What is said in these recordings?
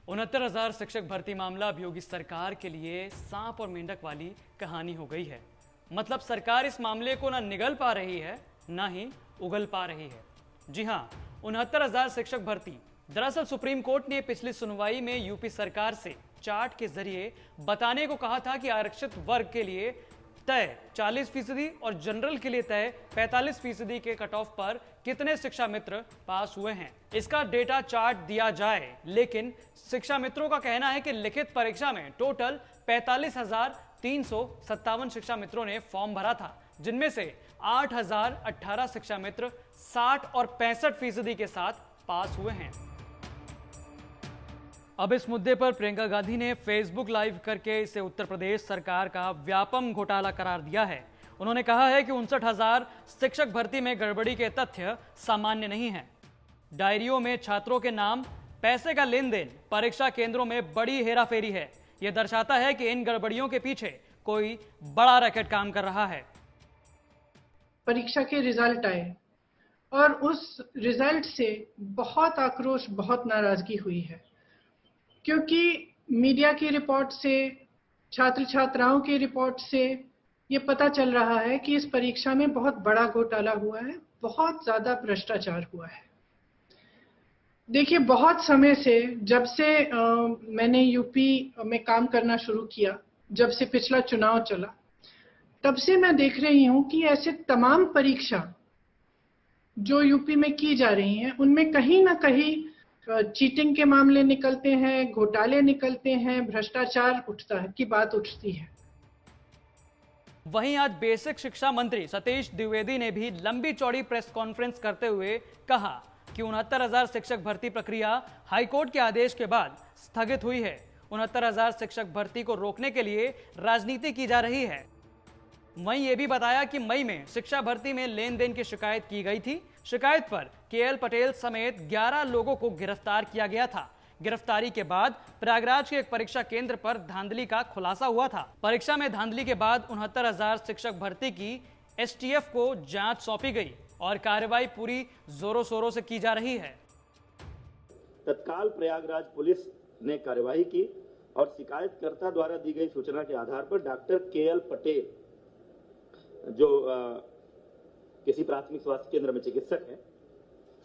69,000 शिक्षक भर्ती मामला अब योगी सरकार के लिए सांप और मेंढक वाली कहानी हो गई है। मतलब सरकार इस मामले को ना निगल पा रही है, ना ही उगल पा रही है। जी हां, 69,000 शिक्षक भर्ती। दरअसल सुप्रीम कोर्ट ने पिछली सुनवाई में यूपी सरकार से चार्ट के जरिए बताने को कहा था कि आरक्षित वर्ग के लिए तय 40% और जनरल के लिए तय 45% के कट ऑफ पर कितने शिक्षा मित्र पास हुए हैं, इसका डेटा चार्ट दिया जाए। लेकिन शिक्षा मित्रों का कहना है कि लिखित परीक्षा में टोटल 45,357 शिक्षा मित्रों ने फॉर्म भरा था, जिनमें से 8,018 शिक्षा मित्र 60 और 65% के साथ पास हुए हैं। अब इस मुद्दे पर प्रियंका गांधी ने फेसबुक लाइव करके इसे उत्तर प्रदेश सरकार का व्यापम घोटाला करार दिया है। उन्होंने कहा है कि 59,000 शिक्षक भर्ती में गड़बड़ी के तथ्य सामान्य नहीं हैं। डायरियों में छात्रों के नाम, पैसे का लेन देन, परीक्षा केंद्रों में बड़ी हेराफेरी है। यह दर्शाता है कि इन गड़बड़ियों के पीछे कोई बड़ा रैकेट काम कर रहा है। परीक्षा के रिजल्ट आए और उस रिजल्ट से बहुत आक्रोश, बहुत नाराजगी हुई है, क्योंकि मीडिया की रिपोर्ट से, छात्र छात्राओं की रिपोर्ट से ये पता चल रहा है कि इस परीक्षा में बहुत बड़ा घोटाला हुआ है, बहुत ज्यादा भ्रष्टाचार हुआ है। देखिए, बहुत समय से, जब से मैंने यूपी में काम करना शुरू किया, जब से पिछला चुनाव चला, तब से मैं देख रही हूं कि ऐसे तमाम परीक्षा जो यूपी में की जा रही हैं, उनमें कहीं ना कहीं चीटिंग के मामले निकलते हैं, घोटाले निकलते हैं, भ्रष्टाचार की बात उठती है। वहीं आज बेसिक शिक्षा मंत्री सतीश द्विवेदी ने भी लंबी चौड़ी प्रेस कॉन्फ्रेंस करते हुए कहा कि 69,000 शिक्षक भर्ती प्रक्रिया हाईकोर्ट के आदेश के बाद स्थगित हुई है। 69,000 शिक्षक भर्ती को रोकने के लिए राजनीति की जा रही है। वहीं यह भी बताया कि मई में शिक्षा भर्ती में लेन देन की शिकायत की गई थी। शिकायत पर केएल पटेल समेत 11 लोगों को गिरफ्तार किया गया था। गिरफ्तारी के बाद प्रयागराज के एक परीक्षा केंद्र पर धांधली का खुलासा हुआ था। परीक्षा में धांधली के बाद 69,000 शिक्षक भर्ती की एसटीएफ को जांच सौंपी गई और कार्रवाई पूरी जोरों शोरों से की जा रही है। तत्काल प्रयागराज पुलिस ने कार्रवाई की और शिकायतकर्ता द्वारा दी गई सूचना के आधार पर डॉक्टर केएल पटेल, जो किसी प्राथमिक स्वास्थ्य केंद्र में चिकित्सक है,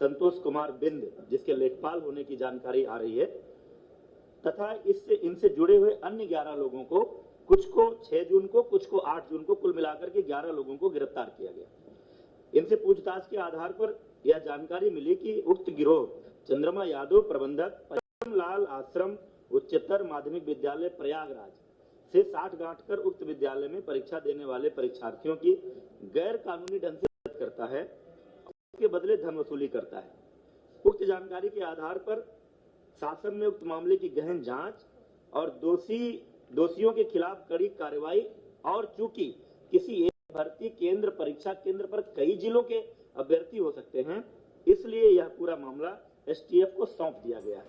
संतोष कुमार बिंद, जिसके लेखपाल होने की जानकारी आ रही है, तथा इनसे जुड़े हुए अन्य 11 लोगों को, कुछ को 6 जून को, कुछ को 8 जून को, कुल मिलाकर के 11 लोगों को गिरफ्तार किया गया। इनसे पूछताछ के आधार पर यह जानकारी मिली कि उक्त गिरोह चंद्रमा यादव, प्रबंधक, लाल आश्रम उच्चतर माध्यमिक विद्यालय प्रयागराज से 60 गांठ कर उक्त विद्यालय में परीक्षा देने वाले परीक्षार्थियों की गैर कानूनी ढंग से मदद करता है, उसके बदले धन वसूली करता है। उक्त जानकारी के आधार पर शासन ने उक्त मामले की गहन जांच और दोषियों के खिलाफ कड़ी कार्रवाई, और चूंकि किसी एक भर्ती केंद्र, परीक्षा केंद्र पर कई जिलों के अभ्यर्थी हो सकते हैं, इसलिए यह पूरा मामला एसटीएफ को सौंप दिया गया है।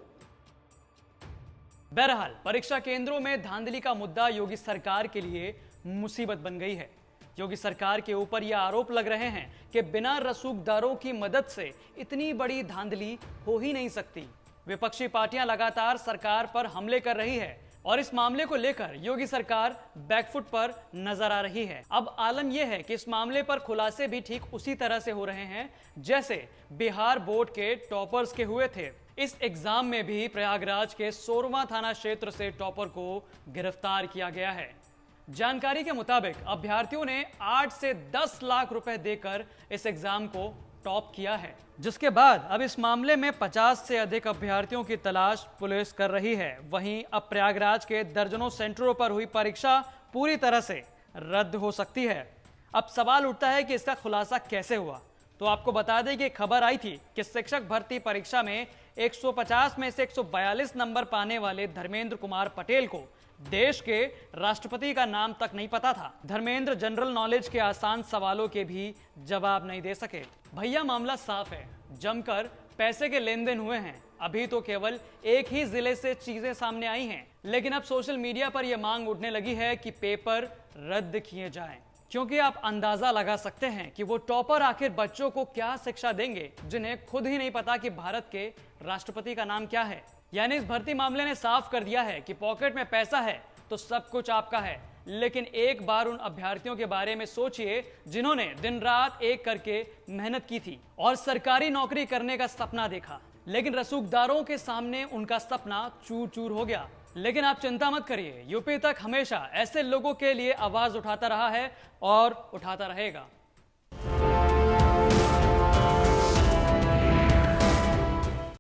बहरहाल परीक्षा केंद्रों में धांधली का मुद्दा योगी सरकार के लिए मुसीबत बन गई है। योगी सरकार के ऊपर यह आरोप लग रहे हैं कि बिना रसूखदारों की मदद से इतनी बड़ी धांधली हो ही नहीं सकती। विपक्षी पार्टियां लगातार सरकार पर हमले कर रही है और इस मामले को लेकर योगी सरकार बैकफुट पर नजर आ रही है। अब आलम यह है कि इस मामले पर खुलासे भी ठीक उसी तरह से हो रहे हैं जैसे बिहार बोर्ड के टॉपर्स के हुए थे। इस एग्जाम में भी प्रयागराज के सोरवा थाना क्षेत्र से टॉपर को गिरफ्तार किया गया है। जानकारी के मुताबिक अभ्यर्थियों ने 8 से 10 लाख रुपए देकर इस एग्जाम को टॉप किया है, जिसके बाद अब इस मामले में 50 से अधिक अभ्यर्थियों की तलाश पुलिस कर रही है। वहीं अब प्रयागराज के दर्जनों सेंटरों पर हुई परीक्षा पूरी तरह से रद्द हो सकती है। अब सवाल उठता है कि इसका खुलासा कैसे हुआ। तो आपको बता दें कि खबर आई थी कि शिक्षक भर्ती परीक्षा में 150 में से 142 नंबर पाने वाले धर्मेंद्र कुमार पटेल को देश के राष्ट्रपति का नाम तक नहीं पता था। धर्मेंद्र जनरल नॉलेज के आसान सवालों के भी जवाब नहीं दे सके। भैया, मामला साफ है, जमकर पैसे के लेन देन हुए हैं। अभी तो केवल एक ही जिले से चीजें सामने आई हैं, लेकिन अब सोशल मीडिया पर यह मांग उठने लगी है कि पेपर रद्द किए जाएं, क्योंकि आप अंदाजा लगा सकते हैं कि वो टॉपर आखिर बच्चों को क्या शिक्षा देंगे जिन्हें खुद ही नहीं पता कि भारत के राष्ट्रपति का नाम क्या है। यानी इस भर्ती मामले ने साफ कर दिया है कि पॉकेट में पैसा है तो सब कुछ आपका है। लेकिन एक बार उन अभ्यर्थियों के बारे में सोचिए जिन्होंने दिन रात एक करके मेहनत की थी और सरकारी नौकरी करने का सपना देखा, लेकिन रसूखदारों के सामने उनका सपना चूर चूर हो गया। लेकिन आप चिंता मत करिए, यूपी तक हमेशा ऐसे लोगों के लिए आवाज उठाता रहा है और उठाता रहेगा।